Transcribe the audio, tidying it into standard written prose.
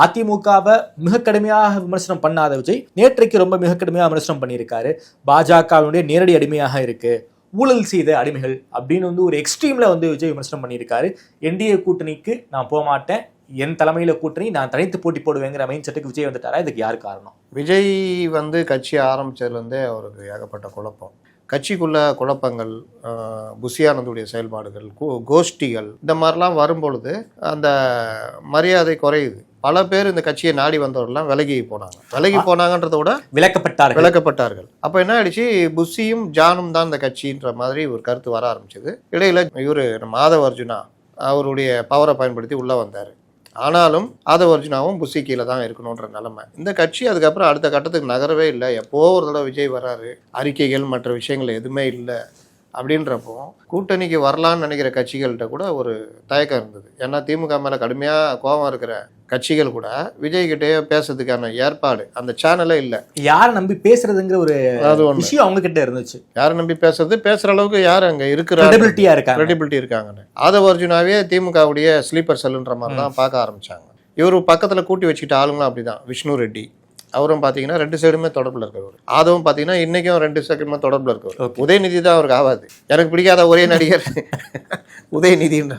அதிமுகவை மிக கடுமையாக விமர்சனம் பண்ணாத விஜய் நேற்றைக்கு ரொம்ப மிக கடுமையாக விமர்சனம் பண்ணியிருக்காரு. பாஜகவினுடைய நேரடி அடிமையாக இருக்கு, ஊழல் செய்த அடிமைகள் அப்படின்னு ஒரு எக்ஸ்ட்ரீம்ல விஜய் விமர்சனம் பண்ணியிருக்காரு. என்டிஏ கூட்டணிக்கு நான் போக மாட்டேன், என் தலைமையில கூட்டணி, நான் தனித்து போட்டி போடுவேங்கிற மைண்ட் செட்டுக்கு விஜய் வந்துட்டாரா? இதுக்கு யார் காரணம்? விஜய் கட்சி ஆரம்பிச்சதுலேருந்தே அவருக்கு ஏகப்பட்ட குழப்பம், கட்சிக்குள்ள குழப்பங்கள், புஷியானந்துடைய செயல்பாடுகள், கோஷ்டிகள், இந்த மாதிரிலாம் வரும்பொழுது அந்த மரியாதை குறையுது. பல பேர் இந்த கட்சியை நாடி வந்தவர்கள்லாம் விலகி போனாங்கன்றத விட விளக்கப்பட்டார்கள். அப்போ என்ன ஆயிடுச்சு, புஷியும் ஜானும் தான் இந்த கட்சின்ற மாதிரி ஒரு கருத்து வர ஆரம்பிச்சது. இடையில இவர் மாதவ அர்ஜுனா அவருடைய பவரை பயன்படுத்தி உள்ள வந்தார். ஆனாலும் ஆதவ அர்ஜுனாவும் புஷி கீழே தான் இருக்கணுன்ற நிலைமை. இந்த கட்சி அதுக்கப்புறம் அடுத்த கட்டத்துக்கு நகரவே இல்லை. எப்போ ஒரு தடவை விஜய் வராரு, அறிக்கைகள் மற்ற விஷயங்கள் எதுவுமே இல்லை. அப்படின்றப்போ கூட்டணிக்கு வரலான்னு நினைக்கிற கட்சிகள்கிட்ட கூட ஒரு தயக்கம் இருந்தது. ஏன்னா திமுக மேலே கடுமையாக கோபம் இருக்கிற கட்சிகள் கூட விஜய்கிட்டே பேசுறதுக்கான ஏற்பாடு அந்த சேனலே இல்லை. யாரை நம்பி பேசுறதுங்கிற ஒரு விஷயம் அவங்க கிட்ட இருந்துச்சு. யாரை நம்பி பேசுற அளவுக்கு யார் அங்கே கிரெடிபிலிட்டி இருக்காங்கன்னு ஆதவ அர்ஜுனாவே திமுகவுடைய ஸ்லீப்பர் செல்லுன்ற மாதிரி தான் பார்க்க ஆரம்பிச்சாங்க. இவர் பக்கத்தில் கூட்டி வச்சுக்கிட்ட ஆளுங்களும் அப்படிதான். விஷ்ணு ரெட்டி அவரும் பார்த்தீங்கன்னா 2 சைடுமே தொடர்பில் இருக்கவர். ஆதவும் பார்த்தீங்கன்னா இன்றைக்கும் 2 சைடுமே தொடர்பில் இருக்கவர். உதயநிதி தான் அவருக்கு ஆகாது. எனக்கு பிடிக்காத ஒரே நடிகர் உதயநிதின்ற